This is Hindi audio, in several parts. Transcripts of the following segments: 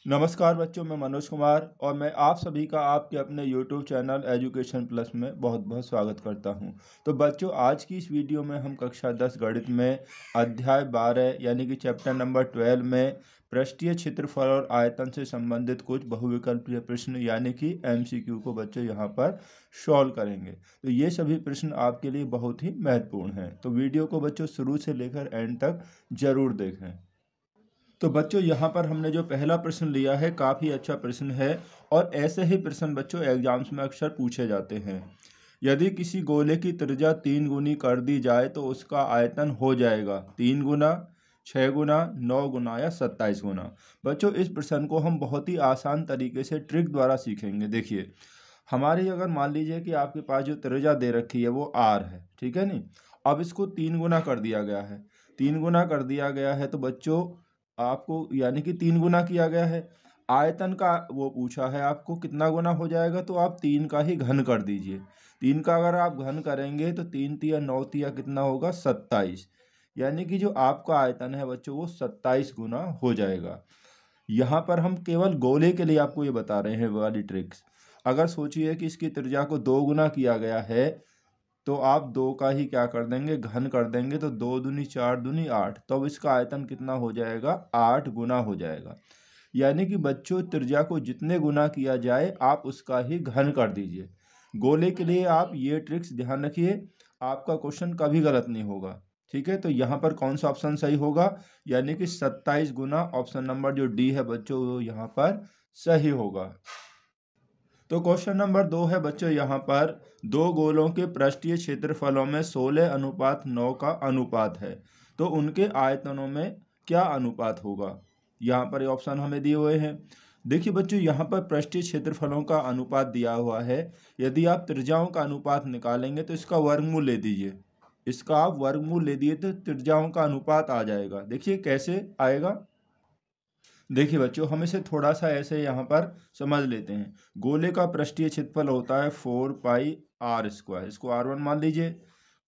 नमस्कार बच्चों, मैं मनोज कुमार और मैं आप सभी का आपके अपने YouTube चैनल एजुकेशन प्लस में बहुत बहुत स्वागत करता हूं। तो बच्चों, आज की इस वीडियो में हम कक्षा 10 गणित में अध्याय 12 यानी कि चैप्टर नंबर 12 में पृष्ठीय क्षेत्रफल और आयतन से संबंधित कुछ बहुविकल्पीय प्रश्न यानी कि MCQ को बच्चों यहां पर सॉल्व करेंगे। तो ये सभी प्रश्न आपके लिए बहुत ही महत्वपूर्ण हैं, तो वीडियो को बच्चों शुरू से लेकर एंड तक जरूर देखें। तो बच्चों, यहाँ पर हमने जो पहला प्रश्न लिया है काफ़ी अच्छा प्रश्न है और ऐसे ही प्रश्न बच्चों एग्जाम्स में अक्सर पूछे जाते हैं। यदि किसी गोले की त्रिज्या 3 गुनी कर दी जाए तो उसका आयतन हो जाएगा 3 गुना, 6 गुना, 9 गुना या 27 गुना। बच्चों, इस प्रश्न को हम बहुत ही आसान तरीके से ट्रिक द्वारा सीखेंगे। देखिए, हमारी अगर मान लीजिए कि आपके पास जो त्रिज्या दे रखी है वो r है, ठीक है नी। अब इसको 3 गुना कर दिया गया है, 3 गुना कर दिया गया है तो बच्चों आपको यानी कि 3 गुना किया गया है। आयतन का वो पूछा है आपको कितना गुना हो जाएगा, तो आप 3 का ही घन कर दीजिए। 3 का अगर आप घन करेंगे तो 3 तिया 9 तिया कितना होगा 27, यानी कि जो आपका आयतन है बच्चों वो 27 गुना हो जाएगा। यहाँ पर हम केवल गोले के लिए आपको ये बता रहे हैं वाली ट्रिक्स। अगर सोचिए कि इसकी त्रिज्या को 2 गुना किया गया है तो आप 2 का ही क्या कर देंगे घन कर देंगे, तो 2 दूनी 4 दूनी 8, तो अब इसका आयतन कितना हो जाएगा 8 गुना हो जाएगा। यानी कि बच्चों त्रिज्या को जितने गुना किया जाए आप उसका ही घन कर दीजिए। गोले के लिए आप ये ट्रिक्स ध्यान रखिए, आपका क्वेश्चन कभी गलत नहीं होगा। ठीक है, तो यहाँ पर कौन सा ऑप्शन सही होगा, यानी कि 27 गुना, ऑप्शन नंबर जो डी है बच्चों वो यहाँ पर सही होगा। तो क्वेश्चन नंबर 2 है बच्चों, यहाँ पर दो गोलों के पृष्ठीय क्षेत्रफलों में 16:9 का अनुपात है, तो उनके आयतनों में क्या अनुपात होगा। यहाँ पर ये ऑप्शन हमें दिए हुए हैं। देखिए बच्चों, यहाँ पर पृष्ठीय क्षेत्रफलों का अनुपात दिया हुआ है। यदि आप त्रिज्याओं का अनुपात निकालेंगे तो इसका वर्गमूल ले दीजिए, इसका आप वर्गमूल ले दिए तो त्रिज्याओं का अनुपात आ जाएगा। देखिए कैसे आएगा। देखिए बच्चों, हम इसे थोड़ा सा ऐसे यहाँ पर समझ लेते हैं। गोले का पृष्ठीय क्षेत्रफल होता है 4πr², इसको r1 मान लीजिए,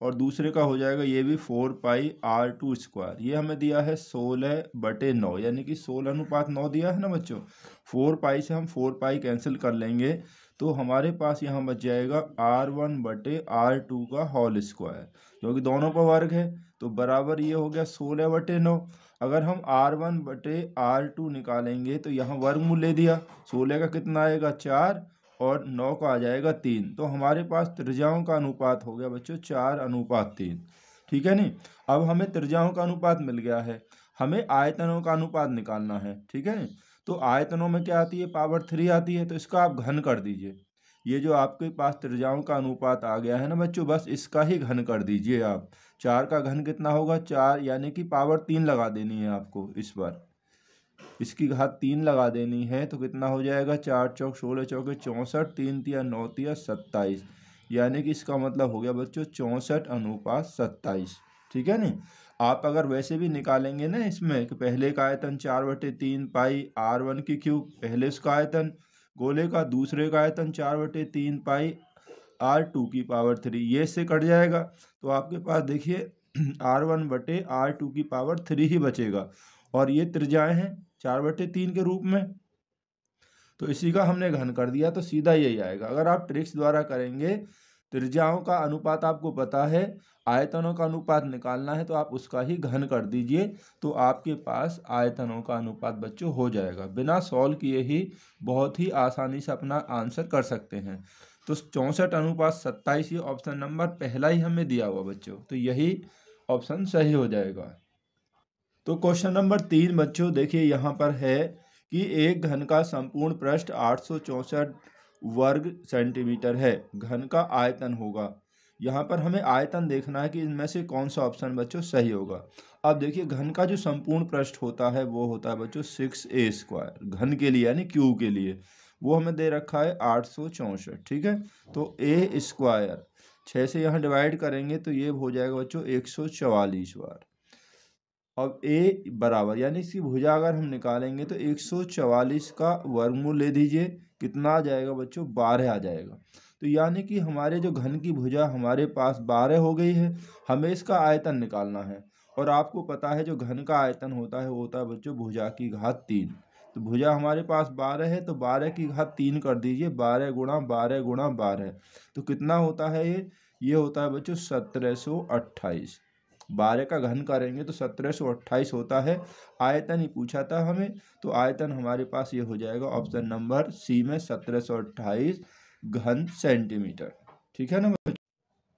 और दूसरे का हो जाएगा ये भी 4πr²। ये हमें दिया है 16/9, यानी कि 16:9 दिया है ना बच्चों। 4π से हम 4π कैंसिल कर लेंगे तो हमारे पास यहाँ बच जाएगा r1/r2 का होल स्क्वायर, क्योंकि दोनों का वर्ग है तो बराबर ये हो गया 16/9। अगर हम r1/r2 निकालेंगे तो यहाँ वर्गमूल ले दिया, 16 का कितना आएगा 4 और 9 का आ जाएगा 3, तो हमारे पास त्रिज्याओं का अनुपात हो गया बच्चों 4:3। ठीक है नी। अब हमें त्रिज्याओं का अनुपात मिल गया है, हमें आयतनों का अनुपात निकालना है। ठीक है नी। तो आयतनों में क्या आती है, पावर 3 आती है, तो इसका आप घन कर दीजिए। ये जो आपके पास त्रिज्याओं का अनुपात आ गया है ना बच्चों, बस इसका ही घन कर दीजिए आप। 4 का घन कितना होगा 4, यानी कि पावर 3 लगा देनी है आपको, इस बार इसकी घात 3 लगा देनी है, तो कितना हो जाएगा 4 चौक 16 चौके 64, 3 तिया 9 तिया 27, यानी कि इसका मतलब हो गया बच्चों 64:27। ठीक है नी। आप अगर वैसे भी निकालेंगे ना इसमें कि पहले का आयतन 4/3 पाई r1 की क्यूब, पहले उसका आयतन गोले का, दूसरे का आयतन 4/3 पाई r2 की पावर 3, ये इससे कट जाएगा तो आपके पास देखिए r1/r2 की पावर 3 ही बचेगा, और ये त्रिज्याएं हैं 4/3 के रूप में, तो इसी का हमने घन कर दिया तो सीधा यही आएगा। अगर आप ट्रिक्स द्वारा करेंगे, त्रिज्याओं का अनुपात आपको पता है, आयतनों का अनुपात निकालना है तो आप उसका ही घन कर दीजिए, तो आपके पास आयतनों का अनुपात बच्चों हो जाएगा। बिना सॉल्व किए ही बहुत ही आसानी से अपना आंसर कर सकते हैं। तो 64:27 ये ऑप्शन नंबर पहला ही हमें दिया हुआ बच्चों, तो यही ऑप्शन सही हो जाएगा। तो क्वेश्चन नंबर 3 बच्चों देखिए यहाँ पर है कि एक घन का संपूर्ण पृष्ठ 864 वर्ग सेंटीमीटर है, घन का आयतन होगा। यहाँ पर हमें आयतन देखना है कि इनमें से कौन सा ऑप्शन बच्चों सही होगा। अब देखिए, घन का जो संपूर्ण पृष्ठ होता है वो होता है बच्चों 6a², घन के लिए यानी क्यूब के लिए, वो हमें दे रखा है 864। ठीक है, तो a², 6 से यहाँ डिवाइड करेंगे तो ये हो जाएगा बच्चों 144 बार। अब ए बराबर, यानी इसकी भुजा अगर हम निकालेंगे तो 144 का वर्गमूल ले दीजिए, कितना आ जाएगा बच्चों 12 आ जाएगा। तो यानी कि हमारे जो घन की भुजा हमारे पास 12 हो गई है, हमें इसका आयतन निकालना है। और आपको पता है जो घन का आयतन होता है वो होता है बच्चों भुजा की घात 3। तो भुजा हमारे पास 12 है, तो 12 की घात 3 कर दीजिए, 12 गुणा 12 गुणा 12, तो कितना होता है ये होता है बच्चों 1728। 12 का घन करेंगे तो 1728 होता है। आयतन ही पूछा था हमें, तो आयतन हमारे पास ये हो जाएगा ऑप्शन नंबर सी में 1728 घन सेंटीमीटर। ठीक है ना बच्चों?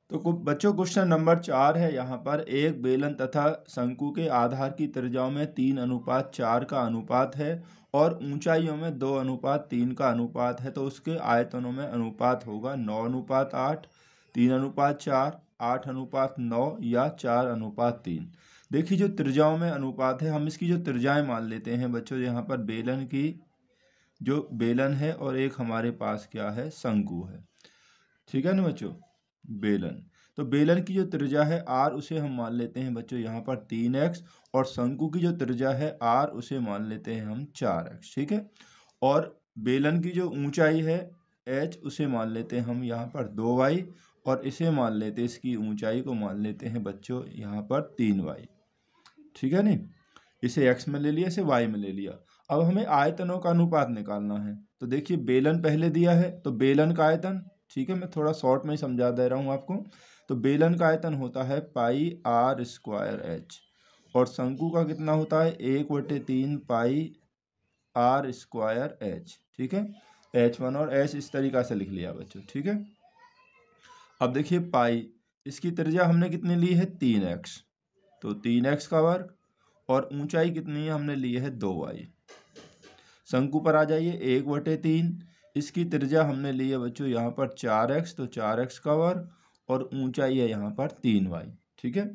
तो बच्चों क्वेश्चन नंबर 4 है यहाँ पर, एक बेलन तथा शंकु के आधार की त्रिज्याओं में 3:4 का अनुपात है और ऊंचाइयों में 2:3 का अनुपात है, तो उसके आयतनों में अनुपात होगा 9:8, 3:4, 8:9 या 4:3। देखिए जो त्रिज्याओं में अनुपात है, हम इसकी जो त्रिज्याएं मान लेते हैं बच्चों, यहाँ पर बेलन की जो बेलन है और एक हमारे पास क्या है, शंकु है। ठीक है ना बच्चों, बेलन, तो बेलन की जो त्रिज्या है r, उसे हम मान लेते हैं बच्चों यहाँ पर 3x, और शंकु की जो त्रिज्या है r, उसे मान लेते हैं हम 4x। ठीक है, और बेलन की जो ऊंचाई है h, उसे मान लेते हैं हम यहाँ पर 2y, और इसे मान लेते हैं, इसकी ऊंचाई को मान लेते हैं बच्चों यहाँ पर 3y। ठीक है नहीं, इसे x में ले लिया, इसे y में ले लिया। अब हमें आयतनों का अनुपात निकालना है, तो देखिए बेलन पहले दिया है, तो बेलन का आयतन, ठीक है मैं थोड़ा शॉर्ट में ही समझा दे रहा हूँ आपको, तो बेलन का आयतन होता है पाई r स्क्वायर h, और शंकु का कितना होता है 1/3 पाई r स्क्वायर h। ठीक है, h1 और h इस तरीक़ा से लिख लिया बच्चों। ठीक है, अब देखिए पाई, इसकी त्रिज्या हमने कितनी ली है 3x, तो 3x का वर्ग, और ऊंचाई कितनी है हमने ली है 2y। शंकु पर आ जाइए, 1/3, इसकी त्रिज्या हमने ली है बच्चों यहाँ पर 4x, तो 4x का वर्ग, और ऊंचाई है यहाँ पर 3y। ठीक है,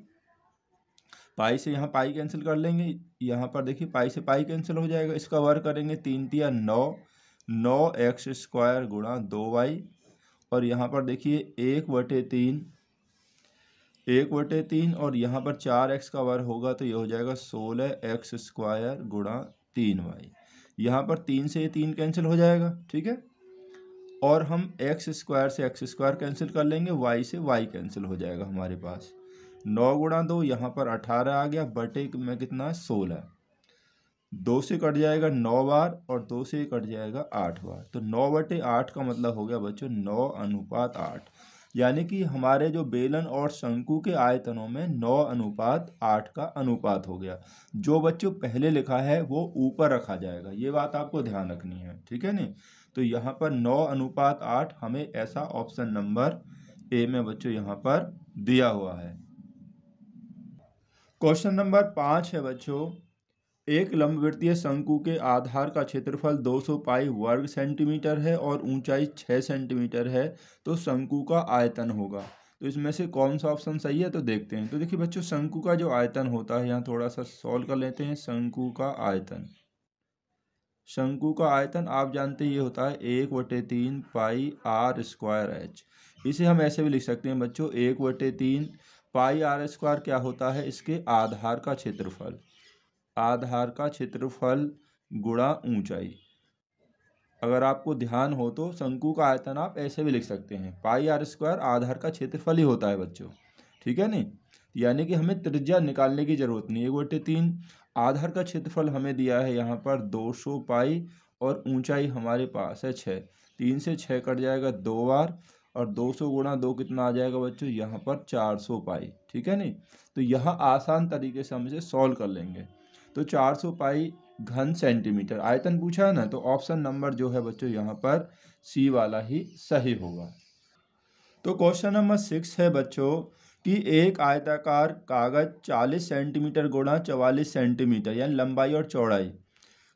पाई से यहाँ पाई कैंसिल कर लेंगे, यहाँ पर देखिए पाई से पाई कैंसिल हो जाएगा, इसका वर्ग करेंगे 3 तिया 9, 9x स्क्वायर गुणा 2y, और यहाँ पर देखिए 1/3 और यहाँ पर 4x का वर्ग होगा, तो ये हो जाएगा 16x स्क्वायर गुणा 3y। यहाँ पर 3 से 3 कैंसिल हो जाएगा। ठीक है, और हम x स्क्वायर से x स्क्वायर कैंसिल कर लेंगे, y से y कैंसिल हो जाएगा हमारे पास। 9 गुणा 2 यहाँ पर 18 आ गया, बटे में कितना है 16, 2 से कट जाएगा 9 बार, और 2 से कट जाएगा 8 बार, तो 9/8 का मतलब हो गया बच्चों 9:8, यानी कि हमारे जो बेलन और शंकु के आयतनों में 9:8 का अनुपात हो गया। जो बच्चों पहले लिखा है वो ऊपर रखा जाएगा, ये बात आपको ध्यान रखनी है। ठीक है नहीं, तो यहाँ पर 9:8 हमें ऐसा ऑप्शन नंबर ए में बच्चों यहाँ पर दिया हुआ है। क्वेश्चन नंबर 5 है बच्चों, एक लंबवृत्तीय शंकु के आधार का क्षेत्रफल 200 पाई वर्ग सेंटीमीटर है और ऊंचाई 6 सेंटीमीटर है, तो शंकु का आयतन होगा। तो इसमें से कौन सा ऑप्शन सही है, तो देखते हैं। तो देखिए बच्चों, शंकु का जो आयतन होता है, यहाँ थोड़ा सा सॉल्व कर लेते हैं। शंकु का आयतन, शंकु का आयतन आप जानते हैं ये होता है 1/3 पाई r स्क्वायर h। इसे हम ऐसे भी लिख सकते हैं बच्चों, 1/3 पाई r स्क्वायर क्या होता है, इसके आधार का क्षेत्रफल, आधार का क्षेत्रफल गुणा ऊंचाई। अगर आपको ध्यान हो तो शंकु का आयतन आप ऐसे भी लिख सकते हैं, पाई r स्क्वायर आधार का क्षेत्रफल ही होता है बच्चों। ठीक है नहीं, यानी कि हमें त्रिज्या निकालने की जरूरत नहीं है। 1/3 आधार का क्षेत्रफल हमें दिया है यहाँ पर 200 पाई, और ऊंचाई हमारे पास है 6, 3 से 6 कट जाएगा 2 बार, और 200 गुणा 2 कितना आ जाएगा बच्चों यहाँ पर 400 पाई। ठीक है नहीं, तो यहाँ आसान तरीके से हम इसे सॉल्व कर लेंगे। तो 400 पाई घन सेंटीमीटर आयतन पूछा है ना, तो ऑप्शन नंबर जो है बच्चों यहाँ पर सी वाला ही सही होगा। तो क्वेश्चन नंबर 6 है बच्चों कि एक आयताकार कागज 40 सेंटीमीटर गुणा 44 सेंटीमीटर यानी लंबाई और चौड़ाई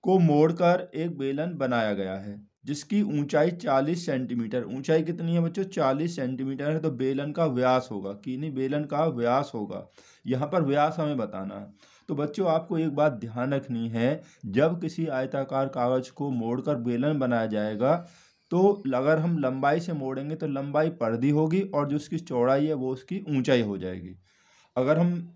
को मोड़कर एक बेलन बनाया गया है, जिसकी ऊंचाई 40 सेंटीमीटर, ऊंचाई कितनी है बच्चों 40 सेंटीमीटर है, तो बेलन का व्यास होगा, किन्हीं बेलन का व्यास होगा, यहाँ पर व्यास हमें बताना है। तो बच्चों आपको एक बात ध्यान रखनी है, जब किसी आयताकार कागज को मोड़कर बेलन बनाया जाएगा, तो अगर हम लंबाई से मोड़ेंगे तो लंबाई परिधि होगी, और जो उसकी चौड़ाई है वो उसकी ऊंचाई हो जाएगी। अगर हम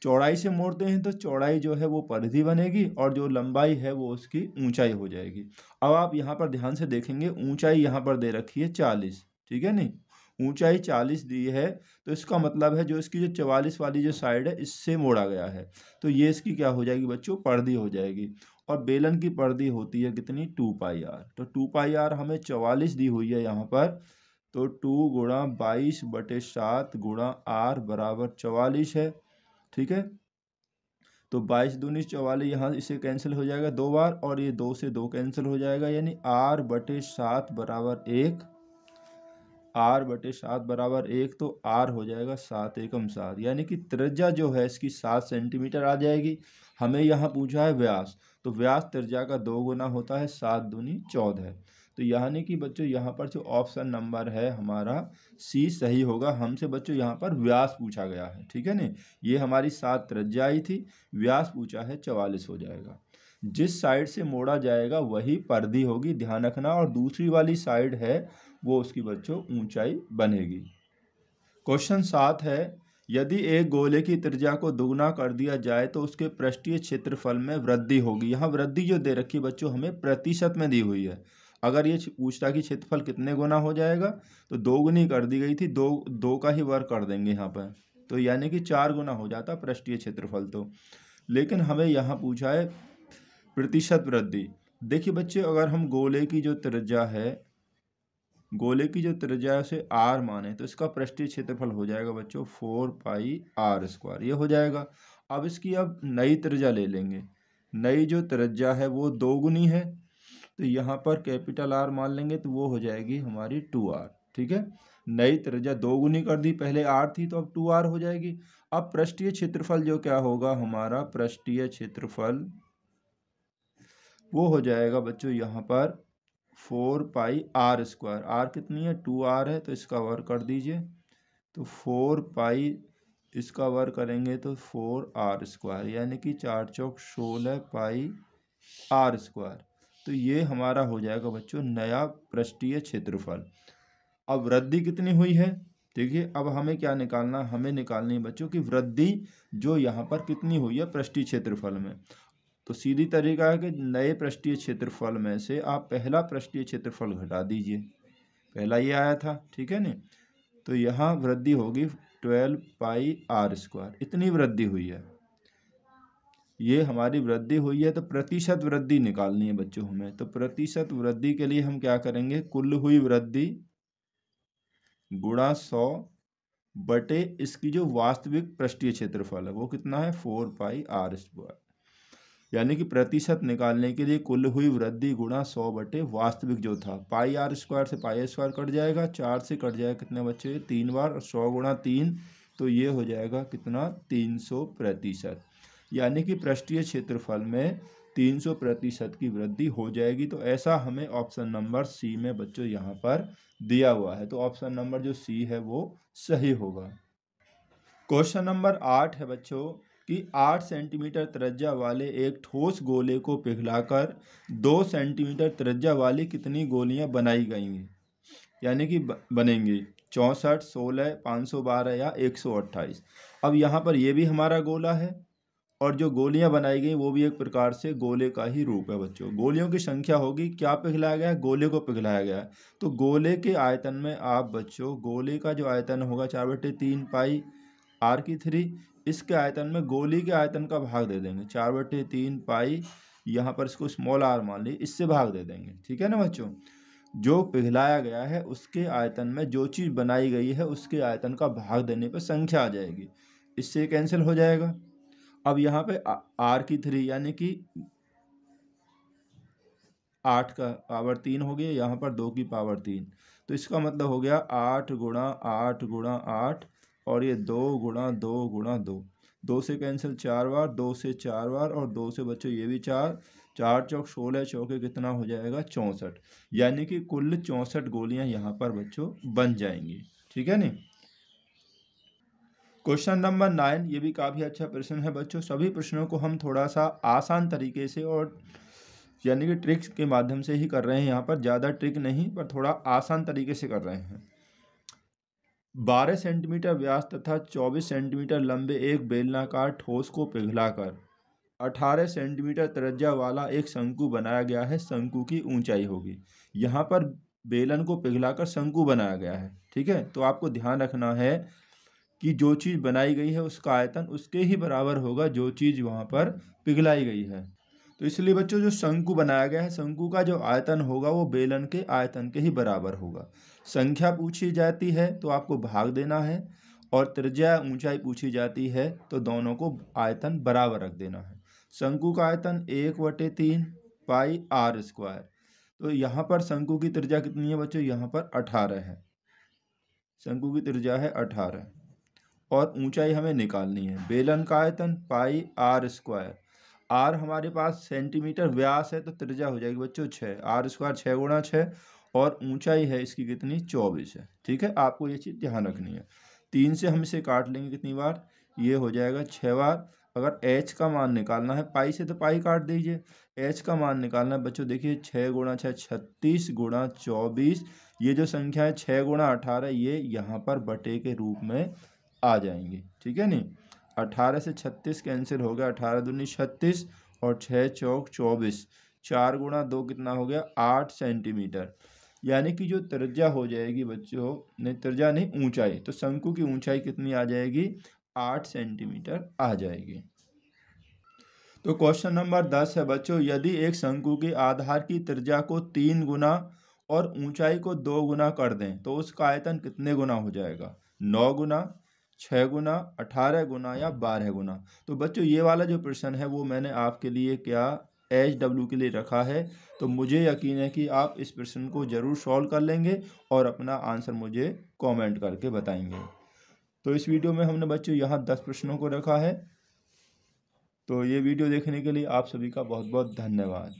चौड़ाई से मोड़ते हैं तो चौड़ाई जो है वो परिधि बनेगी, और जो लंबाई है वो उसकी ऊंचाई हो जाएगी। अब आप यहाँ पर ध्यान से देखेंगे, ऊंचाई यहाँ पर दे रखी है 40, ठीक है नहीं, ऊंचाई 40 दी है, तो इसका मतलब है जो इसकी जो 44 वाली जो साइड है इससे मोड़ा गया है, तो ये इसकी क्या हो जाएगी बच्चों परिधि हो जाएगी। और बेलन की परिधि होती है कितनी 2πr। तो 2πr हमें 44 दी हुई है यहाँ पर, तो 2 गुणा 22/7 गुणा r बराबर 44 है। ठीक है, तो 22 दूनी 44, यहाँ इसे कैंसिल हो जाएगा 2 बार, और ये 2 से 2 कैंसिल हो जाएगा, यानी r/7 बराबर 1, r/7 बराबर 1, तो r हो जाएगा 7 एकम 7, यानी कि त्रिज्या जो है इसकी 7 सेंटीमीटर आ जाएगी। हमें यहाँ पूछा है व्यास, तो व्यास त्रिज्या का 2 गुना होता है, 7 दूनी 14। तो यानी कि बच्चों यहाँ पर जो ऑप्शन नंबर है हमारा सी सही होगा। हमसे बच्चों यहाँ पर व्यास पूछा गया है, ठीक है ना। ये हमारी 7 त्रिज्या आई थी, व्यास पूछा है 44 हो जाएगा। जिस साइड से मोड़ा जाएगा वही परिधि होगी, ध्यान रखना, और दूसरी वाली साइड है वो उसकी बच्चों ऊंचाई बनेगी। क्वेश्चन 7 है, यदि एक गोले की त्रिज्या को दुगना कर दिया जाए तो उसके पृष्ठीय क्षेत्रफल में वृद्धि होगी। यहाँ वृद्धि जो दे रखी बच्चों हमें प्रतिशत में दी हुई है। अगर ये पूछता कि क्षेत्रफल कितने गुना हो जाएगा, तो 2 गुनी कर दी गई थी, 2 का ही वर्ग कर देंगे यहाँ पर, तो यानी कि 4 गुना हो जाता पृष्ठीय क्षेत्रफल। तो लेकिन हमें यहाँ पूछा है प्रतिशत वृद्धि। देखिए बच्चे, अगर हम गोले की जो त्रिज्या है, गोले की जो त्रिज्या से r माने तो इसका पृष्ठीय क्षेत्रफल हो जाएगा बच्चों 4πr², ये हो जाएगा। अब इसकी अब नई त्रिज्या ले लेंगे। नई जो त्रिज्या है वो 2 गुनी है, तो यहाँ पर कैपिटल R मान लेंगे, तो वो हो जाएगी हमारी 2r। ठीक है, नई त्रिज्या 2 गुनी कर दी, पहले r थी तो अब 2r हो जाएगी। अब पृष्ठीय क्षेत्रफल जो क्या होगा हमारा, पृष्ठीय क्षेत्रफल वो हो जाएगा बच्चों यहाँ पर 4πr²। r कितनी है, 2r है, तो इसका वर्ग कर दीजिए, तो 4π इसका वर्ग करेंगे तो 4r², यानी कि 4 चौक 16 πr²। तो ये हमारा हो जाएगा बच्चों नया पृष्ठीय क्षेत्रफल। अब वृद्धि कितनी हुई है, देखिए अब हमें क्या निकालना, हमें निकालनी है बच्चों की वृद्धि जो यहाँ पर कितनी हुई है पृष्ठीय क्षेत्रफल में। तो सीधी तरीका है कि नए पृष्ठीय क्षेत्रफल में से आप पहला पृष्ठीय क्षेत्रफल घटा दीजिए, पहला ये आया था, ठीक है ना। तो यहाँ वृद्धि होगी 12πr², इतनी वृद्धि हुई है, ये हमारी वृद्धि हुई है। तो प्रतिशत वृद्धि निकालनी है बच्चों हमें। तो प्रतिशत वृद्धि के लिए हम क्या करेंगे, कुल हुई वृद्धि गुणा 100 बटे इसकी जो वास्तविक पृष्ठीय क्षेत्रफल है वो कितना है 4πr², यानी कि प्रतिशत निकालने के लिए कुल हुई वृद्धि गुणा 100 बटे वास्तविक जो था। πr² से πr² कट जाएगा, 4 से कट जाएगा कितने बच्चे 3 बार, और 100 गुणा 3, तो ये हो जाएगा कितना 300%, यानी कि पृष्ठीय क्षेत्रफल में 300% की वृद्धि हो जाएगी। तो ऐसा हमें ऑप्शन नंबर सी में बच्चों यहाँ पर दिया हुआ है, तो ऑप्शन नंबर जो सी है वो सही होगा। क्वेश्चन नंबर 8 है बच्चों कि 8 सेंटीमीटर त्रिज्या वाले एक ठोस गोले को पिघलाकर 2 सेंटीमीटर त्रिज्या वाली कितनी गोलियां बनाई गई हैं, यानी कि बनेंगी 64, 16, 512 या 128। अब यहाँ पर ये भी हमारा गोला है, और जो गोलियां बनाई गई वो भी एक प्रकार से गोले का ही रूप है बच्चों। गोलियों की संख्या होगी, क्या पिघलाया गया है, गोले को पिघलाया गया है। तो गोले के आयतन में आप बच्चों, गोले का जो आयतन होगा 4/3 पाई r⁻⁴, इसके आयतन में गोली के आयतन का भाग दे देंगे 4/3 पाई, यहाँ पर इसको स्मॉल r मान ली, इससे भाग दे देंगे, ठीक है ना बच्चों। जो पिघलाया गया है उसके आयतन में जो चीज़ बनाई गई है उसके आयतन का भाग देने पर संख्या आ जाएगी, इससे कैंसिल हो जाएगा। अब यहाँ पे r⁻³ यानी कि 8 का पावर 3 हो गया, यहाँ पर 2 की पावर 3, तो इसका मतलब हो गया 8 गुणा 8 गुणा 8, और ये 2 गुणा 2 गुणा 2, 2 से कैंसिल 4 बार, 2 से 4 बार, और 2 से बच्चों ये भी 4, 4 चौक 16, चौके कितना हो जाएगा 64, यानी कि कुल 64 गोलियां यहाँ पर बच्चों बन जाएंगी, ठीक है नहीं। क्वेश्चन नंबर 9, ये भी काफ़ी अच्छा प्रश्न है बच्चों। सभी प्रश्नों को हम थोड़ा सा आसान तरीके से और यानी कि ट्रिक्स के माध्यम से ही कर रहे हैं, यहाँ पर ज़्यादा ट्रिक नहीं पर थोड़ा आसान तरीके से कर रहे हैं। 12 सेंटीमीटर व्यास तथा 24 सेंटीमीटर लंबे एक बेलनाकार ठोस को पिघलाकर 18 सेंटीमीटर त्रिज्या वाला एक शंकु बनाया गया है। शंकु की ऊंचाई होगी, यहाँ पर बेलन को पिघलाकर शंकु बनाया गया है, ठीक है। तो आपको ध्यान रखना है कि जो चीज़ बनाई गई है उसका आयतन उसके ही बराबर होगा जो चीज़ वहाँ पर पिघलाई गई है। तो इसलिए बच्चों जो शंकु बनाया गया है, शंकु का जो आयतन होगा वो बेलन के आयतन के ही बराबर होगा। संख्या पूछी जाती है तो आपको भाग देना है, और त्रिज्या ऊंचाई पूछी जाती है तो दोनों को आयतन बराबर रख देना है। शंकु का आयतन 1/3 पाई आर स्क्वायर। तो यहाँ पर शंकु की त्रिज्या कितनी है बच्चों? यहाँ पर 18 है। शंकु की त्रिज्या है 18 और ऊंचाई हमें निकालनी है। बेलन का आयतन पाई आर स्क्वायर। आर हमारे पास सेंटीमीटर व्यास है तो त्रिज्या हो जाएगी बच्चों 6। आर स्क्वायर 6 × 6 और ऊंचाई है इसकी कितनी? 24 है। ठीक है, आपको ये चीज़ ध्यान रखनी है। 3 से हम इसे काट लेंगे कितनी बार? ये हो जाएगा 6 बार। अगर एच का मान निकालना है, पाई से तो पाई काट दीजिए, एच का मान निकालना है बच्चों। देखिए 6 × 6 36 × 24, ये जो संख्या है 6 × 18 ये यहाँ पर बटे के रूप में आ जाएंगे। ठीक है नहीं, 18 से 36 कैंसिल हो गया, 18 दूनी 36 और 6 चौक 24, 4 × 2 कितना हो गया? 8 सेंटीमीटर। यानी कि जो त्रिज्या हो जाएगी बच्चों, नहीं त्रिज्या नहीं, ऊंचाई, तो शंकु की ऊंचाई कितनी आ जाएगी? 8 सेंटीमीटर आ जाएगी। तो क्वेश्चन नंबर 10 है बच्चों, यदि एक शंकु के आधार की त्रिज्या को 3 गुना और ऊंचाई को 2 गुना कर दें तो उसका आयतन कितने गुना हो जाएगा? 9 गुना, 6 गुना, 18 गुना या 12 गुना। तो बच्चों ये वाला जो प्रश्न है वो मैंने आपके लिए क्या HW के लिए रखा है, तो मुझे यकीन है कि आप इस प्रश्न को ज़रूर सॉल्व कर लेंगे और अपना आंसर मुझे कमेंट करके बताएंगे। तो इस वीडियो में हमने बच्चों यहाँ 10 प्रश्नों को रखा है। तो ये वीडियो देखने के लिए आप सभी का बहुत बहुत धन्यवाद।